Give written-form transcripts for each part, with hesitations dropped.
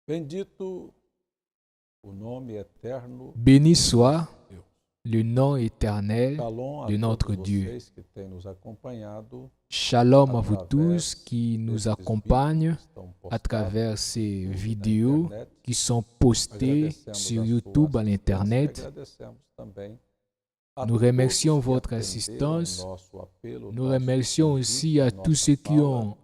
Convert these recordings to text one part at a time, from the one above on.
Bendito o nome eterno Béni soit de Deus. le nom éternel Shalom a de notre todos Dieu. vocês que têm nos acompanhado Shalom à vous através tous qui nous desses accompagnent vídeos que estão à postados travers ces na vidéos internet. qui sont postées Agradecemos sur a YouTube sua à assistência e l'Internet. agradecemos também a Nous remercions todos que votre atenderam assistance. ao nosso apelo, Nous nosso remercions convite, aussi à a tous nossa ceux qui fala, ont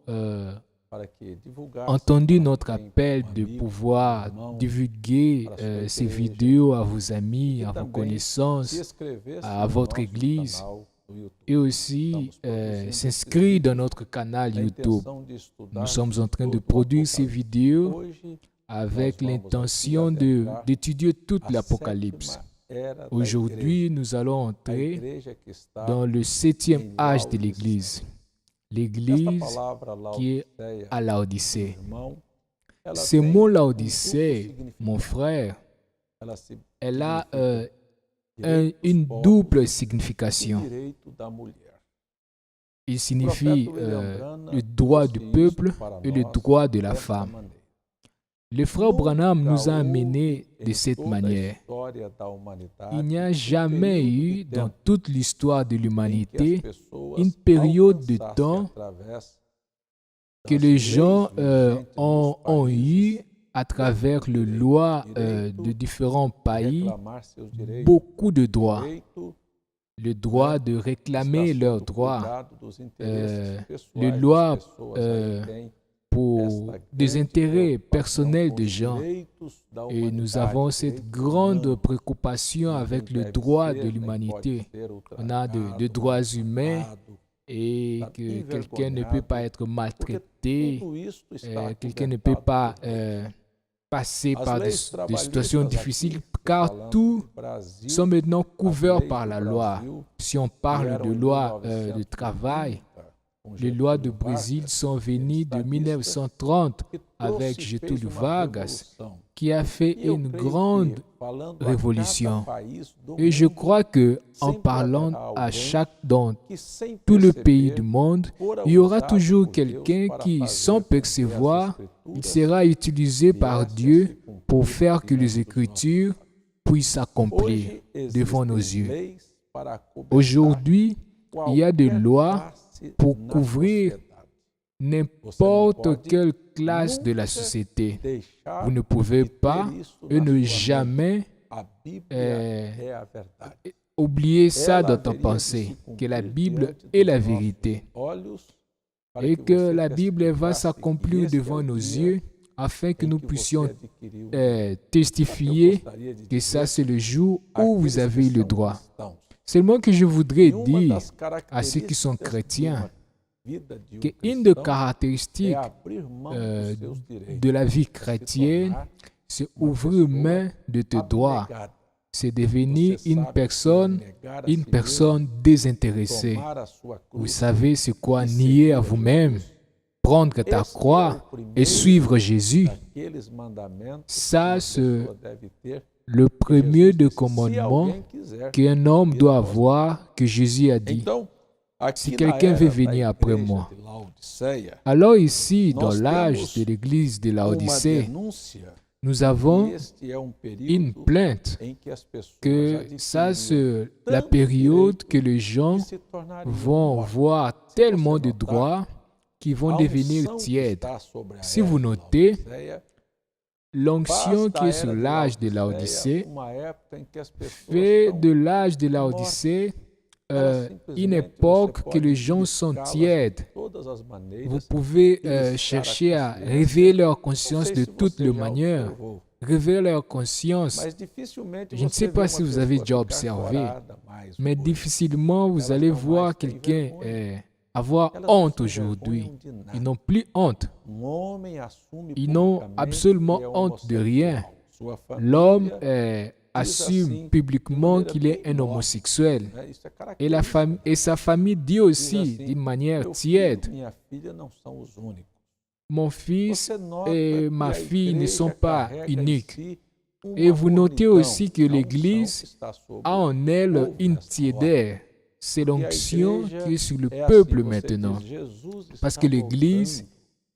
para que divulgassem entendu para notre quem, appel como de amigo, pouvoir irmão, divulguer para a sua ces igreja, vidéos à vos amis, e à vos também se connaissances, inscrevessem à no votre nosso église canal do YouTube. et aussi Estamos produzindo esses s'inscrire dans vídeos notre canal na YouTube. intenção de Nous estudarmos sommes en train de todo o produire ces Apocalipse. vidéos Hoje avec nós vamos l'intention aqui adentrar d'étudier toute a l'Apocalypse. sétima era da Aujourd'hui, igreja, nous allons a entrer igreja que está dans le 7e em âge de Laodiceia. l'Église, Esta l'Église palavra qui est Laodiceia, à Laodicée. irmão, ela Ce tem mot duplo Laodicée, mon significado. frère, Ela se elle a significa direito dos une povos double e signification. direito da mulher. Il O signifie profeta William Branham le droit du trouxe peuple isso para et le nós droit de la desta femme. maneira. Le frère Branham nous a Nunca amenés houve de em cette toda a manière. história da humanidade Il n'y a um jamais período eu de dans tempo toute l'histoire de em que as l'humanité pessoas une période de alcançassem temps através que das les leis gens vigentes nos ont eu países à travers les lois de différents pays reclamar seus direitos, beaucoup de droits. direito Le droit de está réclamer leurs sob droits, cuidado dos interesses les pessoais lois das pessoas. Aí tem pour esta des grande intérêts preocupação personnels com des os gens. direitos da Et nous humanidade, avons cette direitos grande humanos. préoccupation Ninguém avec le deve droit ser, de nem l'humanité. pode ser On a de ultrajado, droits humains maltratado, et está que quelqu'un ne peut envergonhado, pas être porque maltraité, tudo isso está quelqu'un ne peut acobertado pas por leis. passer As par leis des situations trabalhistas difficiles, aqui, car falando tous do Brasil, sont maintenant as couverts leis par do la loi. Brasil Si on parle vieram de em loi de travail, 1930, com les lois de Getúlio Brésil Vargas, sont venues de estadista 1930 que avec trouxe e Getúlio fez uma Vargas, revolução. qui a fait E eu une creio grande que, falando a révolution. cada país do Et je mundo, crois que en sempre parlant haverá à alguém chaque dans que, sem tout le pays perceber, du monde, fora il y aura usado toujours por quelqu'un Deus para qui, fazer sans com que as percevoir, il Escrituras sera utilisé par viessem a Dieu se cumprir pour faire que les diante dos nossos Écritures puissent s'accomplir Hoje devant nos existem yeux. leis para acobertar Aujourd'hui, il y a des qualquer lois classe pour na couvrir sociedade. n'importe quelle classe de la société. Deixar Vous ne pouvez de ter pas isso et na ne sua mente. jamais A Bíblia euh, é a verdade. oublier ça Ela dans ton haveria de pensée, se que la cumprir Bible diante est dos la nossos vérité. olhos, para Et que você la Bible va testificasse s'accomplir que este é devant o nos dia yeux afin que em nous que puissions você adquiriu o direito. Eu testifier gostaria de que ça dizer c'est le jour où vous àqueles que avez le são droit. cristãos, Seulement que je voudrais que uma dire das à ceux qui sont características de chrétiens uma vida de qu'une des cristão caractéristiques é abrir mão dos seus direitos, de la vie é se chrétienne, tornar c'est uma ouvrir pessoa main de tes droits. abnegada. C'est devenir Você une sabe personne, que é negar a une si personne désintéressée. mesmo, tomar a sua Vous cruz savez c'est quoi e nier seguir à a vous-même, Jesus. prendre ta Esse é croix o et primeiro suivre Jésus. daqueles mandamentos que Ça, uma c'est pessoa deve ter. le Que premier Jesus des disse, se commandements alguém quiser qu'un homme vir doit após mim. avoir, que Jésus a dit. Então, Si aqui na quelqu'un veut era da venir après igreja moi. de Laodiceia, Alors ici, dans nós l'âge temos de l'église de uma Laodicée, denúncia nous que avons este é une período plainte em que as pessoas que ça, adquiriram c'est la tanto période direito que les gens que se tornariam vont mortos. voir Se tellement você de notar, droits qu'ils vont a devenir unção que tièdes. está sobre a Si era vous de notez, Laodiceia l'onction faz qui da est sur era de l'âge de Laodiceia Laodicée uma época em que as pessoas fait estão de l'âge de mortas. Laodicée Ela une simplesmente époque você que pode les gens sont buscá-las de tièdes. todas as Vous maneiras pouvez e buscar a chercher à consciência. réveiller leur Não conscience sei de se toutes você les já manières. observou, Réveiller leur conscience. mas dificilmente Je ne você sais vê pas uma si vous avez pessoa déjà ficar observé, corada mais mais hoje. difficilement vous Elas allez não voir mais têm quelqu'un vergonha. avoir Elas não honte se aujourd'hui. envergonham de Ils nada. n'ont plus honte. Homem assume Ils n'ont publicamente absolument que é honte de rien. homossexual. Sua L'homme família assume assim, publiquement de qu'il est maneira bem un nobre, homosexuel. né? Isso é Et, la característica. et sa famille dit Diz aussi assim, d'une manière meu tiède, filho, minha filha não são os únicos. mon fils Você nota et que ma a fille ne sont igreja pas carrega em uniques. si uma Et vous notez mornidão, aussi que a unção l'Église que está sobre a en elle o povo une nessa hora. tiédeur. C'est E a l'onction igreja qui est sur le é assim, peuple você maintenant. diz, Jesus Parce está que l'Église voltando.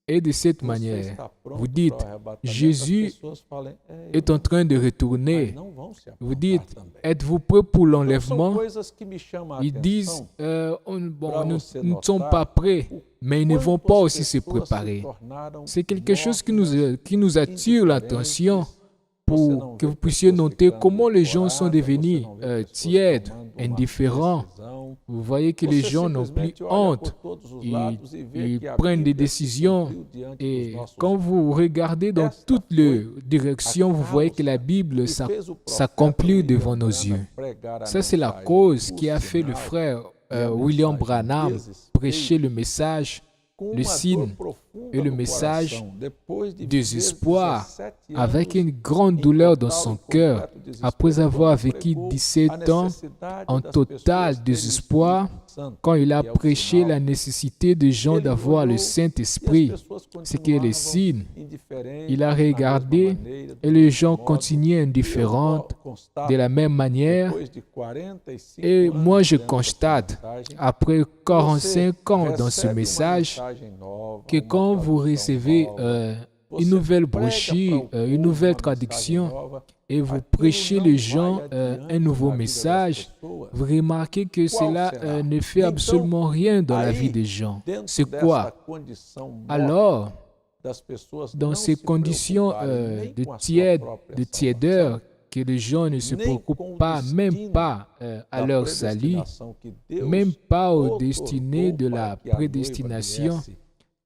Et de cette Você manière, está pronto vous dites, para o arrebatamento? As Jésus pessoas falam, est en train de mas retourner. não vão se Vous aprontar dites, também. êtes-vous prêt pour Então, são l'enlèvement? coisas que me chamam a Ils disent, atenção bon, para nous você nous ne sommes pas notar prêts, o mais ils ne vont quanto pas as aussi se pessoas se préparer. tornaram C'est quelque chose mornas, qui nous attire l'attention indiferentes. Você pour não que vê vous puissiez pessoas noter ficando comment les gens sont coradas, você devenus não vê pessoas tièdes, tomando uma indifférents. decisão. Vous voyez que les Você gens n'ont plus simplesmente olha por honte. todos os Ils, lados e vê ils que a prennent des Bíblia se décisions. cumpriu diante dos Et nossos quand olhos. vous regardez dans Esta toutes foi les a directions, vous voyez que la causa Bible que fez o profeta s'accomplit devant William nos Branham yeux. pregar a Ça, c'est la mensagem. cause Por qui a fait le sinal, frère e a William mensagem Branham desespera prêcher le message, com le uma signe dor profunda et le no message coração, depois de des viver espoirs 17 avec anos une grande em douleur dans total son e cœur, completo desespero, après avoir quando vécu pregou a 17 ans necessidade en das total pessoas terem o désespoir, Espírito Santo, quand il a que é o prêché sinal. la nécessité des gens Ele d'avoir le olhou e as Saint-Esprit, pessoas ce qui est le continuavam signe. indiferentes, Il a na mesma regardé maneira, do et les mesmo gens modo. continuaient E eu indifférents constato, de la même manière. depois de 45 Et anos moi, je dentro dessa constate, mensagem, après você 45 ans dans ce recebe uma message, mensagem nova, que uma quand vous tradução recevez nova, une você nouvelle prega brochure, para o une povo nouvelle uma traduction, mensagem nova, et vous aquilo prêchez não les vai gens adiante un nouveau na vida das message, pessoas. vous remarquez que Qual cela será? ne fait Então, absolument rien dans la vie aí, des gens. dentro C'est dessa quoi? condição morta Alors, das pessoas dans não ces se conditions preocuparem nem de com a sua tiède, própria de salvação, tiédeur, que les gens ne se nem com préoccupent o pas, même destino pas à da leur salut, predestinação que Deus même pas aux destinées outorgou de para la que a noiva prédestination viesse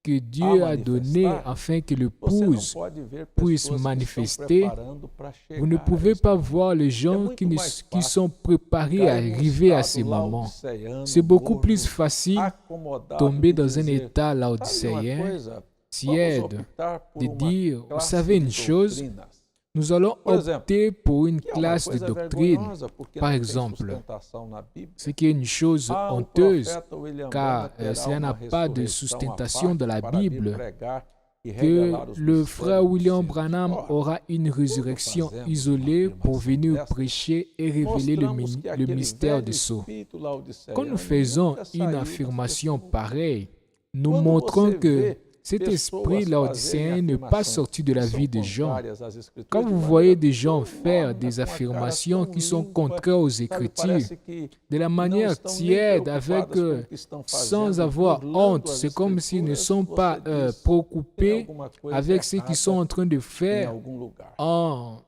que Dieu a donné manifestar. afin que Você não l'épouse pode ver puisse pessoas que manifester. estão preparando para chegar Vous ne a pouvez esse pas momento. voir les gens muito qui, mais qui fácil sont préparés à cair num arriver à estado ces moments. laodiceano, C'est beaucoup plus morno, facile acomodado, tomber de dans un dizer, état sabe uma laodicéen, coisa? tiède, Vamos optar por de uma dire, vous classe savez de une chose, doutrinas. nous allons Por exemplo, opter pour une que é uma classe de coisa doctrine, vergonhosa, porque par não tem exemple, sustentação na Bíblia. ce qui est une chose Ah, o honteuse, profeta William car Branham terá cela uma n'a pas de ressurreição à sustentation parte dans la para vir Bible, pregar e que revelar os le mistérios frère dos William céus. Branham Ora, aura une résurrection fazemos isolée uma pour afirmação venir dessa, prêcher et révéler mostramos que le aquele mystère velho des sceaux. espírito laodiceano Quand nous faisons nunca une saiu das affirmation pessoas. pareille, nous Quando montrons você que vê cet esprit pessoas laodicéen fazerem n'est pas afirmações sorti de la que são vie des gens. contrárias às Escrituras Quand de vous maneira voyez des gens tão faire morna, des com a cara affirmations tão qui sont limpa, contraires aux sabe, Écritures, parece que de la não manière estão nem tiède, avec, preocupadas com o que estão sans fazendo, avoir burlando honte, as c'est comme s'ils ne Escrituras, sont pas você diz, tem préoccupés alguma coisa avec ce qu'ils sont errada en train de em faire algum lugar. en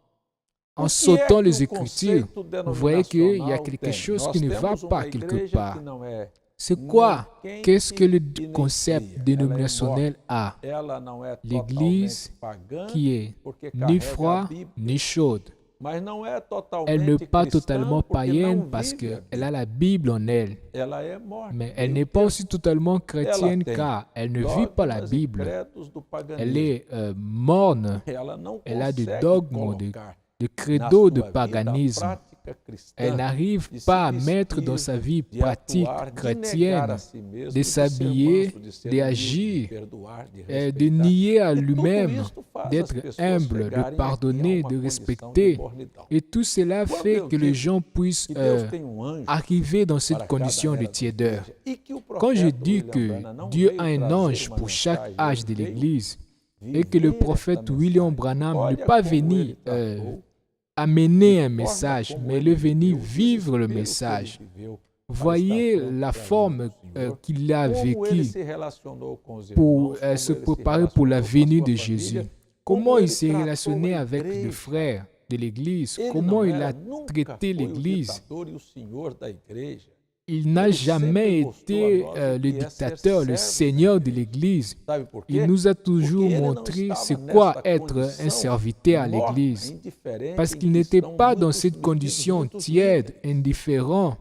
O que é sautant que les o Écritures. conceito Vous voyez qu'il y a denominacional quelque tem? chose Nós qui ne va temos pas uma quelque igreja part. que não é C'est quoi? nem Qu'est-ce que le quente e nem concept fria. dénominationnel a? Ela não é L'Église totalmente pagã, qui est porque ni carrega a froid Bíblia, ni chaude. mas não é Elle n'est totalmente pas cristã, totalement porque païenne não parce vive a qu'elle a Bíblia. la Bible en elle. Ela é morta. Mais elle meio n'est pas termo. aussi totalement chrétienne tem car elle ne vit pas la Dogmas e Bible. credos do Elle paganismo. est morne. Ela não Elle a des consegue dogmes, colocar de na credo, de sua vida a paganisme. prática cristã, Elle n'arrive de se pas à mettre vestir, dans sa vie de pratique atuar, de negar chrétienne, a si mesmo, de ser s'habiller, manso, de ser de humilde, agir, de perdoar, de de respeitar. nier à E tudo lui-même, isto faz as d'être pessoas humble, chegarem de pardonner, aqui a uma de condição respecter. de mornidão. Et tout cela Quando fait eu que les digo gens puissent que Deus tem anjo arriver dans cette para condition cada de era da tiédeur. igreja, e que o Quand je profeta dis William que Branham não Dieu veio a un trazer ange uma pour chaque mensagem, âge ele de veio l'Église et que le viver prophète esta William mensagem. Branham Olha n'est pas como venu ele tratou, amener un de forma message, como mais ele il est venu viveu, o vivre le desespero que ele message. viveu para Voyez estar pronto la para vir forme ao Senhor, qu'il a como ele vécue se relacionou com os pour irmãos, como se ele se préparer pour la relacionou com a venue sua de família, Jésus. como Comment il ele s'est tratou relationné a avec les igreja. frères de l'Église? Ele Comment não il a era, nunca traité foi o l'Église? ditador e o senhor da igreja. Il n'a Ele jamais sempre mostrou a été nós o le que é ser dictateur, le servo Seigneur da de igreja. l'Église. Sabe por Il quê? nous a Porque toujours ele não montré estava c'est quoi nesta être un condição serviteur à morna, l'Église. indiferente, Parce em qu'il que n'était estão pas dans muitos cette metidos, condition muitos tiède, líderes. indifférent,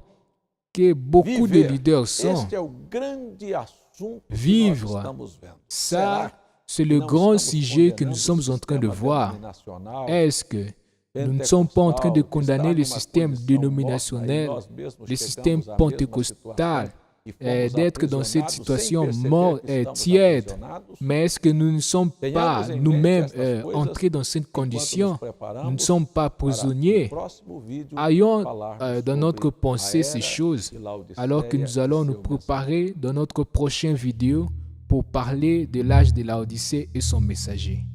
que beaucoup de Viver, leaders sont. este é o grande assunto que nós Vivre, estamos vendo. ça, Será c'est que le não grand estamos sujet que nous condenando o sommes en train de sistema voir. denominacional, Est-ce que nous ne sommes pas en train de pentecostal, que condamner está le numa système condição dénominationnel, morta, e nós mesmos le chegamos système à mesma pentecostal, situação e fomos d'être dans cette aprisionados situation sem perceber morte, que estamos tiède? aprisionados? Mais est-ce que nous ne sommes pas Tenhamos em mente nous-mêmes estas coisas entrés dans cette enquanto condition? nos Nous ne preparamos sommes pas para no prisonniers. próximo vídeo Ayons falarmos dans notre sobre pensée a ces era choses, de Laodiceia alors que nous e allons nous seu mensagem. préparer dans notre prochaine vidéo pour parler de l'âge de la Odyssée et son messager.